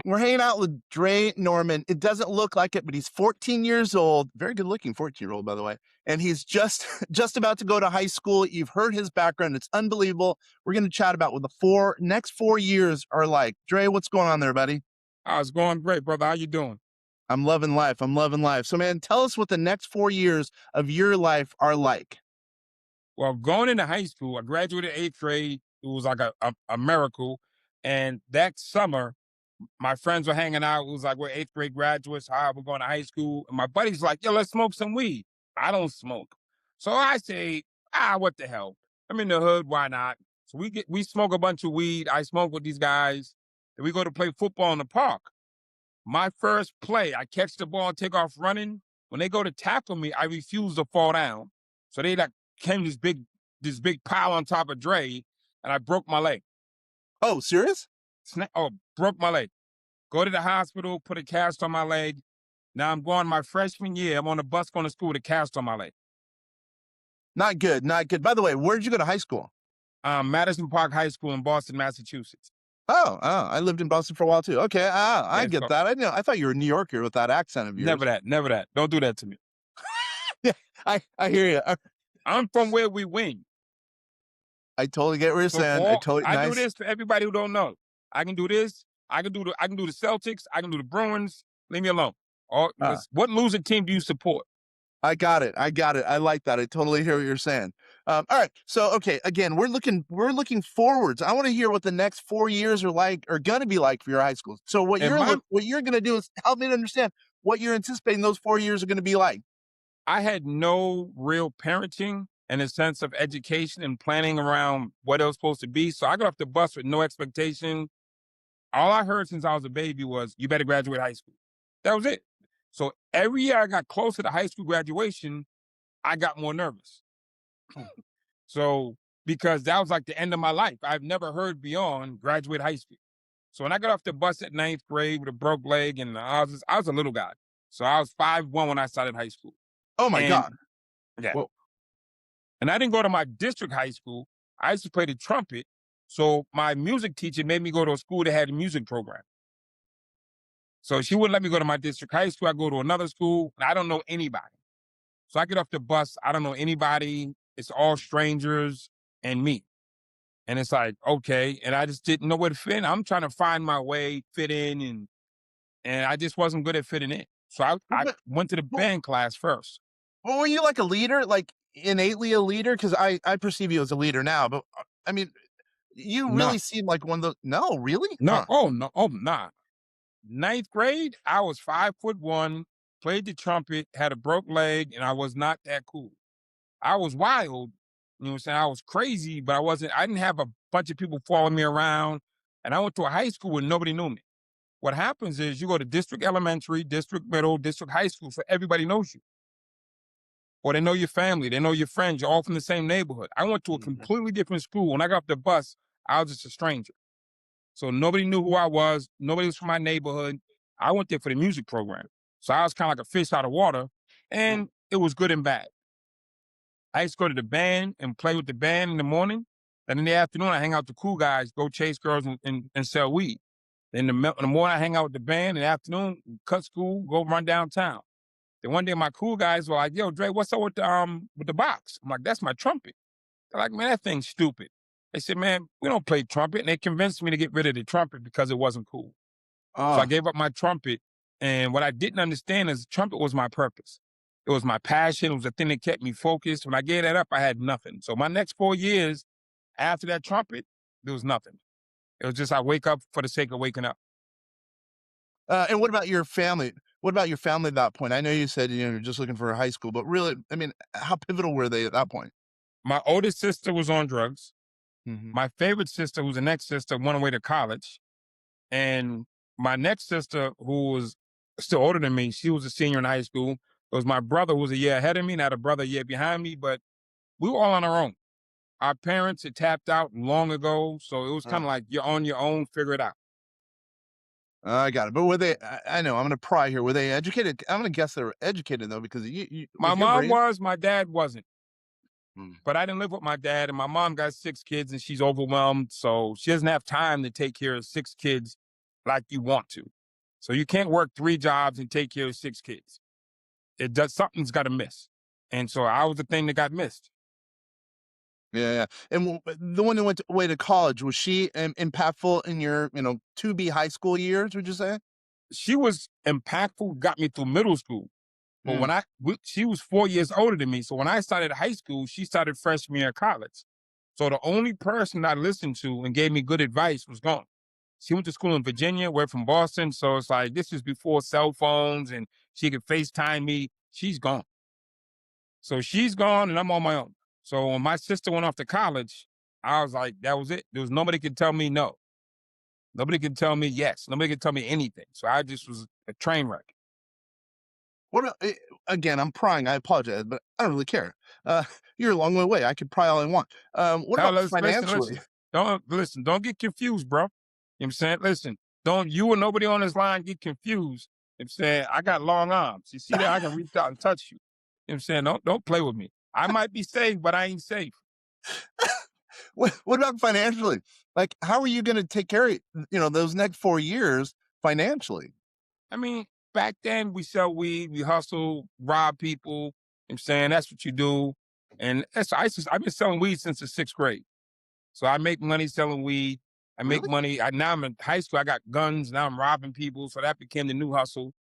We're hanging out with Dre Norman. It doesn't look like it, but he's 14 years old. Very good looking 14-year-old, by the way. And he's just just about to go to high school. You've heard his background. It's unbelievable. We're going to chat about what the next 4 years are like. Dre, what's going on there, buddy? It's going great, brother. How you doing? I'm loving life. I'm loving life. So, man, tell us what the next 4 years of your life are like. Well, going into high school, I graduated eighth grade. It was like a miracle. And that summer, my friends were hanging out. It was like we're eighth grade graduates. Hi, we're going to high school. And my buddy's like, yo, let's smoke some weed. I don't smoke. So I say, what the hell? I'm in the hood. Why not? So we smoke a bunch of weed. I smoke with these guys. And we go to play football in the park. My first play, I catch the ball and take off running. When they go to tackle me, I refuse to fall down. So they like came this big pile on top of Dre, and I broke my leg. Oh, serious? Broke my leg. Go to the hospital, put a cast on my leg. Now I'm going my freshman year. I'm on a bus going to school with a cast on my leg. Not good. Not good. By the way, where did you go to high school? Madison Park High School in Boston, Massachusetts. Oh, I lived in Boston for a while too. Okay, I Yeah, get so that. I know. I thought you were a New Yorker with that accent of yours. never that, never that. Don't do that to me. Yeah, I hear you. I'm from where we win. I totally get what you're So saying. I do Nice. this for everybody who don't know. I can do this. I can do the Celtics. I can do the Bruins. Leave me alone. Uh, What losing team do you support? I got it. I got it. I like that. I totally hear what you're saying. All right. So, okay. Again, we're looking forwards. I want to hear what the next 4 years are going to be like for your high school. So, And my what you're going to do is help me to understand what you're anticipating those 4 years are going to be like. I had no real parenting and a sense of education and planning around what it was supposed to be. So I got off the bus with no expectation. All I heard since I was a baby was, you better graduate high school. That was it. So every year I got closer to high school graduation, I got more nervous. So, because that was like the end of my life. I've never heard beyond graduate high school. So when I got off the bus at ninth grade with a broke leg, and I was a little guy. So I was 5'1" when I started high school. Oh my And God. yeah, Well, and I didn't go to my district high school. I used to play the trumpet. So my music teacher made me go to a school that had a music program. So she wouldn't let me go to my district high school. I go to another school, and I don't know anybody. So I get off the bus. I don't know anybody. It's all strangers and me. And it's like, okay. And I just didn't know where to fit in. I'm trying to find my way, fit in, and I just wasn't good at fitting in. So I but, went to the but, band class first. but were you like a leader, like innately a leader? Because I perceive you as a leader now, but I mean, you No, really seem like one of those. No, really? no, Huh? oh no, oh nah. Ninth grade, I was 5'1", played the trumpet, had a broke leg, and I was not that cool. I was wild, you know what I'm saying? I was crazy, but I didn't have a bunch of people following me around. And I went to a high school where nobody knew me. What happens is you go to district elementary, district middle, district high school, so everybody knows you. Or they know your family, they know your friends, you're all from the same neighborhood. I went to a Mhm. completely different school. When I got off the bus, I was just a stranger. So nobody knew who I was. Nobody was from my neighborhood. I went there for the music program. So I was kind of like a fish out of water, and it was good and bad. I used to go to the band and play with the band in the morning. And in the afternoon, I hang out with the cool guys, go chase girls and sell weed. In the morning, I hang out with the band. In the afternoon, cut school, go run downtown. Then one day, my cool guys were like, "Yo, Dre, what's up with the box?" I'm like, "That's my trumpet." They're like, "Man, that thing's stupid." They said, "Man, we don't play trumpet." And they convinced me to get rid of the trumpet because it wasn't cool. So I Oh, gave up my trumpet. And what I didn't understand is trumpet was my purpose. It was my passion. It was the thing that kept me focused. When I gave that up, I had nothing. So my next 4 years after that trumpet, there was nothing. It was just I wake up for the sake of waking up. and what about your family? What about your family at that point? I know you said you're just looking for a high school, but really, I mean, how pivotal were they at that point? My oldest sister was on drugs. Hmm. My favorite sister, who's the next sister, went away to college. And my next sister, who was still older than me, she was a senior in high school. It was my brother who was a year ahead of me, and I had a brother a year behind me, but we were all on our own. Our parents had tapped out long ago, so it was kind Uh, of like you're on your own, figure it out. I got it. But were they? I know. I'm going to pry here. Were they educated? I'm going to guess they were educated though, because My with your mom brain. was, my dad wasn't. Mm. But I didn't live with my dad, and my mom got 6 kids, and she's overwhelmed, so she doesn't have time to take care of 6 kids like you want to. So you can't work 3 jobs and take care of 6 kids. It does something's got to miss, and so I was the thing that got missed. Yeah, yeah. And the one who went away to college, was she impactful in your, to be high school years, would you say? She was impactful, got me through middle school. But Mm. she was 4 years older than me. So when I started high school, she started freshman year of college. So the only person I listened to and gave me good advice was gone. She went to school in Virginia, we're from Boston. So it's like, this is before cell phones and she could FaceTime me. She's gone. So she's gone and I'm on my own. So when my sister went off to college, I was like, that was it. There was nobody could tell me no. Nobody could tell me yes. Nobody could tell me anything. So I just was a train wreck. What again, I'm prying, I apologize, but I don't really care. Uh, you're a long way away. I could pry all I want. What Now about let's listen, financially? listen. Don't listen, don't get confused, bro. You know what I'm saying? Listen, don't you or nobody on this line get confused. You know what I'm saying, I got long arms. You see that? I can reach out and touch you. You know what I'm saying? Don't play with me. I might be safe, but I ain't safe. What about financially? Like, how are you gonna take care of, those next 4 years financially? I mean, back then we sell weed, we hustle, rob people. You know what I'm saying? That's what you do. And I've been selling weed since the 6th grade. So I make money selling weed. I make Really? money. Now I'm in high school. I got guns. Now I'm robbing people. So that became the new hustle.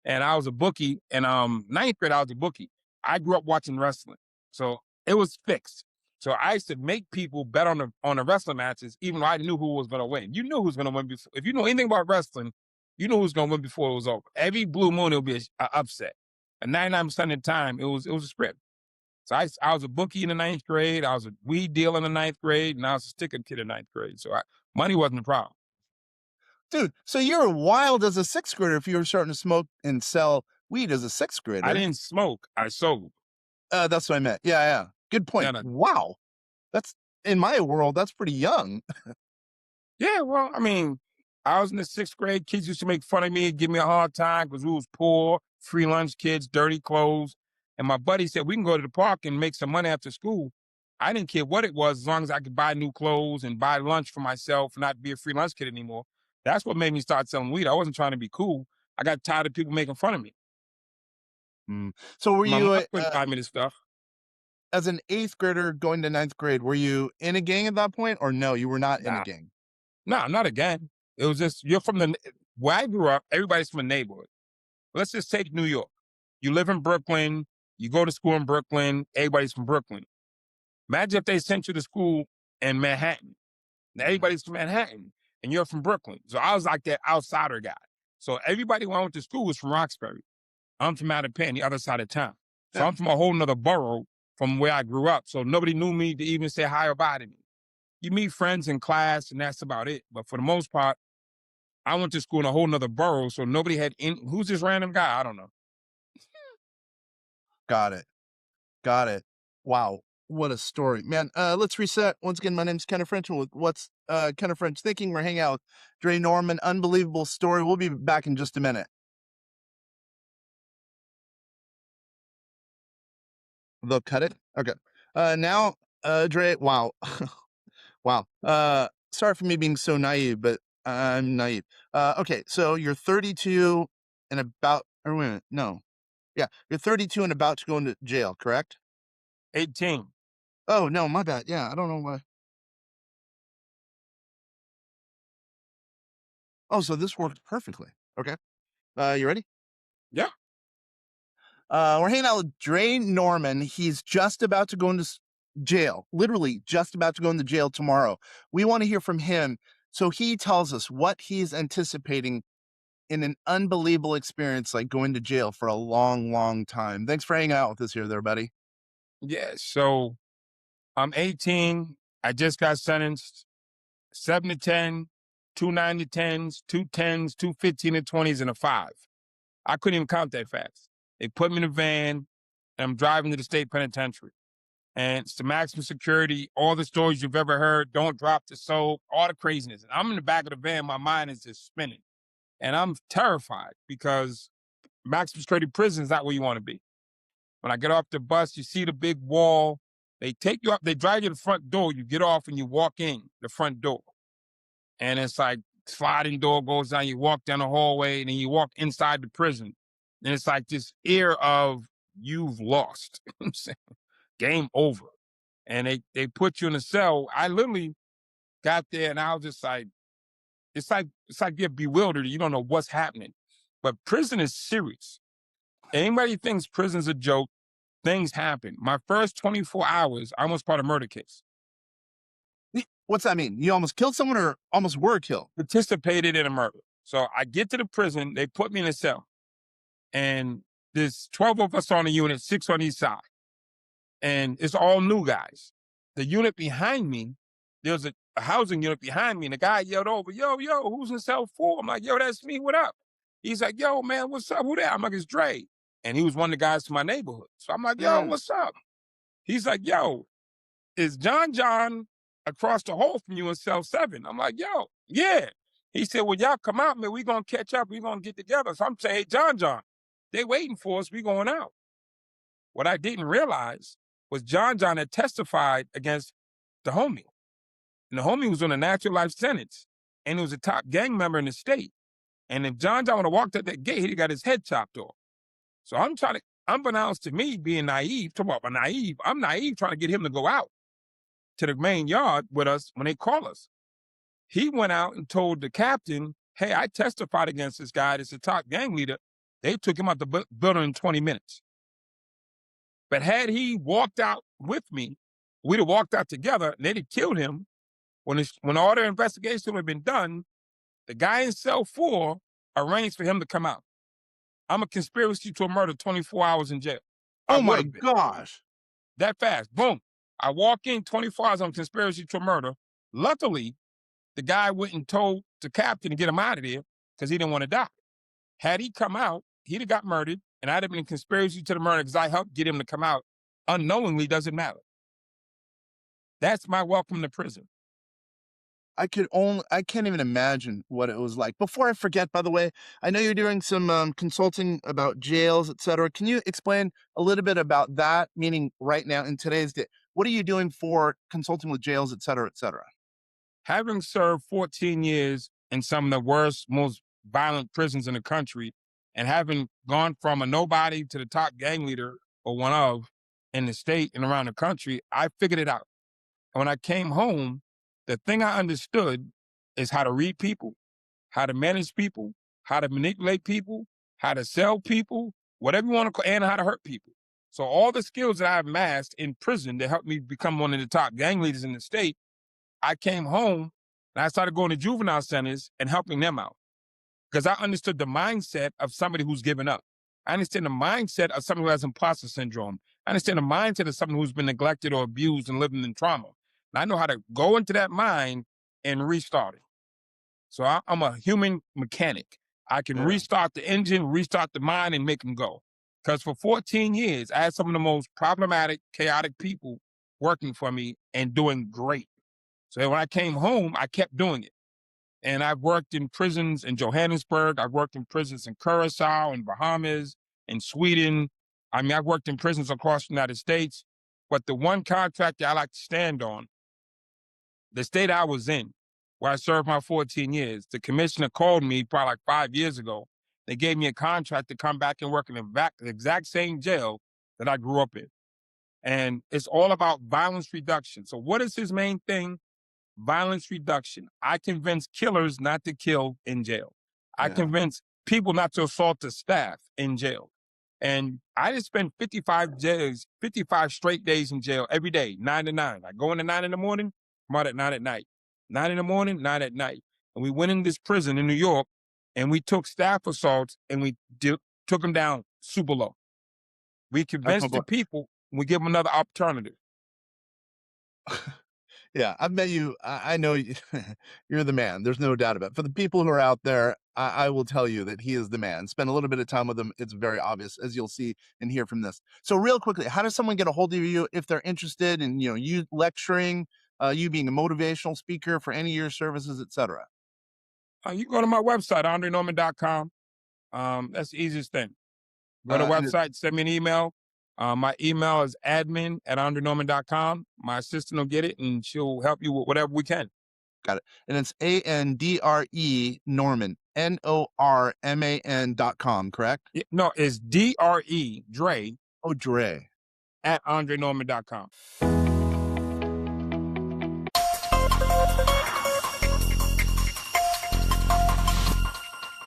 And I was a bookie. And ninth grade, I was a bookie. I grew up watching wrestling, so it was fixed. So I used to make people bet on the wrestling matches, even though I knew who was going to win. You knew who was going to win before. If you know anything about wrestling, you knew who was going to win before it was over. Every blue moon, it would be a upset. And 99% of the time, it was a script. So I was a bookie in the ninth grade. I was a weed dealer in the ninth grade, and I was a sticker kid in ninth grade. So money wasn't a problem. Dude, so you're wild as a sixth grader if you were starting to smoke and sell weed as a sixth I grader. didn't smoke. I sold. That's what I meant. Yeah, yeah. Good Yeah, point. Wow. That's in my world, that's pretty young. yeah. Well, I mean, I was in the 6th grade. Kids used to make fun of me, give me a hard time because we was poor, free lunch kids, dirty clothes. And my buddy said we can go to the park and make some money after school. I didn't care what it was as long as I could buy new clothes and buy lunch for myself and not be a free lunch kid anymore. That's what made me start selling weed. I wasn't trying to be cool. I got tired of people making fun of me. Mm. So were My you, mom couldn't buy me this stuff. as an eighth grader going to ninth grade, were you in a gang at that point, or no, you were not in a Nah, gang? nah, not again. It was just you're from where I grew up. Everybody's from a neighborhood. Let's just take New York. You live in Brooklyn. You go to school in Brooklyn. Everybody's from Brooklyn. Imagine if they sent you to school in Manhattan. Now Mhm. everybody's from Manhattan, and you're from Brooklyn. So I was like that outsider guy. So everybody who I went to school was from Roxbury. I'm from Mattapan, the other side of town. So Yeah, I'm from a whole nother borough from where I grew up. So nobody knew me to even say hi or bye to me. You meet friends in class, and that's about it. But for the most part, I went to school in a whole nother borough, so nobody had any. Who's this random guy? I don't know. got it. Got it. Wow. What a story, man. Let's reset. Once again, my name's Kenna French. And with what's Kenna French thinking? We're hanging out with Dre Norman. Unbelievable story. We'll be back in just a minute. They'll cut it. Okay. Now, Dre. Wow. Wow. Sorry for me being so naive, but I'm naive. Okay. So you're 32 and about. Or wait a minute. No. Yeah, you're 32 and about to go into jail. Correct? 18. Oh no, my bad. Yeah, I don't know why. Oh, so this worked perfectly. Okay. You ready? Yeah. We're hanging out with Dre Norman. He's just about to go into jail, literally just about to go into jail tomorrow. We want to hear from him. So he tells us what he's anticipating in an unbelievable experience, like going to jail for a long, long time. Thanks for hanging out with us here, there, buddy. Yeah. So I'm 18. I just got sentenced 7 to 10, 2 9 to 10s, 2 10s, 2 15 to 20s, and a 5. I couldn't even count that fast. They put me in a van, and I'm driving to the state penitentiary. And it's the maximum security, all the stories you've ever heard, don't drop the soap, all the craziness. And I'm in the back of the van, my mind is just spinning. And I'm terrified because maximum security prison is not where you want to be. When I get off the bus, you see the big wall. They take you up, they drive you to the front door. You get off and you walk in the front door. And it's like sliding door goes down, you walk down the hallway, and then you walk inside the prison. And it's like this air of you've lost. I'm saying, game over. And they put you in a cell. I literally got there and I was just like, it's like you're bewildered. You don't know what's happening. But prison is serious. Anybody thinks prison's a joke, things happen. My first 24 hours, I almost caught a murder case. What's that mean? You almost killed someone or almost were killed? Participated in a murder. So I get to the prison, they put me in a cell. And there's 12 of us on the unit, 6 on each side. And it's all new guys. The unit behind me, there's a housing unit behind me, and the guy yelled over, yo, who's in cell 4? I'm like, yo, that's me, what up? He's like, yo, man, what's up? Who that? I'm like, it's Dre. And he was one of the guys from my neighborhood. So I'm like, yo, Yeah. what's up? He's like, yo, is John across the hall from you in cell 7? I'm like, yo, yeah. He said, well, y'all come out, man. We gonna catch up. We gonna get together. So I'm saying, hey, John, they waiting for us. We going out. What I didn't realize was John had testified against the homie. And the homie was on a natural life sentence. And he was a top gang member in the state. And if John would have walked out that gate, he'd have got his head chopped off. So I'm trying to, unbeknownst to me, being naive, talk about naive, I'm naive trying to get him to go out to the main yard with us when they call us. He went out and told the captain, hey, I testified against this guy that's a top gang leader. They took him out the building in 20 minutes. But had he walked out with me, we'd have walked out together and they'd have killed him. When all the investigation would have been done, the guy in cell 4 arranged for him to come out. I'm a conspiracy to a murder, 24 hours in jail. Oh my gosh. That fast. Boom. I walk in 24 hours on conspiracy to a murder. Luckily, the guy went and told the captain to get him out of there because he didn't want to die. Had he come out, he'd have got murdered, and I'd have been in conspiracy to the murder because I helped get him to come out. Unknowingly, doesn't matter. That's my welcome to prison. I can't even imagine what it was like. Before I forget, by the way, I know you're doing some consulting about jails, et cetera. Can you explain a little bit about that? Meaning right now in today's day, what are you doing for consulting with jails, et cetera, et cetera? Having served 14 years in some of the worst, most violent prisons in the country, and having gone from a nobody to the top gang leader or one of in the state and around the country, I figured it out. And when I came home, the thing I understood is how to read people, how to manage people, how to manipulate people, how to sell people, whatever you want to call, and how to hurt people. So all the skills that I've amassed in prison that helped me become one of the top gang leaders in the state, I came home and I started going to juvenile centers and helping them out because I understood the mindset of somebody who's given up. I understand the mindset of somebody who has imposter syndrome. I understand the mindset of someone who's been neglected or abused and living in trauma. And I know how to go into that mind and restart it. So I'm a human mechanic. I can restart the engine, restart the mind, and make them go. Because for 14 years, I had some of the most problematic, chaotic people working for me and doing great. So when I came home, I kept doing it. And I've worked in prisons in Johannesburg. I've worked in prisons in Curacao, in Bahamas, in Sweden. I mean, I've worked in prisons across the United States. But the one contract that I like to stand on, the state I was in, where I served my 14 years, the commissioner called me probably like 5 years ago. They gave me a contract to come back and work in the exact same jail that I grew up in. And it's all about violence reduction. So what is his main thing? Violence reduction. I convince killers not to kill in jail. I convince people not to assault the staff in jail. And I just spent 55 days, 55 straight days in jail every day, 9 to 9. I go in at 9 in the morning, come out at 9 at night. 9 in the morning, 9 at night. And we went in this prison in New York and we took staff assaults and we took them down super low. We convinced the people, we give them another alternative. Yeah, I've met you. I know you're the man. There's no doubt about it. For the people who are out there, I will tell you that he is the man. Spend a little bit of time with him. It's very obvious, as you'll see and hear from this. So real quickly, how does someone get a hold of you if they're interested in, you lecturing, you being a motivational speaker for any of your services, et cetera? You go to my website, andrenorman.com. That's the easiest thing. Go to the And website, send me an email. My email is admin@andrenorman.com. My assistant will get it and she'll help you with whatever we can. Got it. And it's ANDRE Norman, NORMAN.com, correct? Yeah, no, it's DRE, Dre, Oh, Dre. at AndreNorman.com.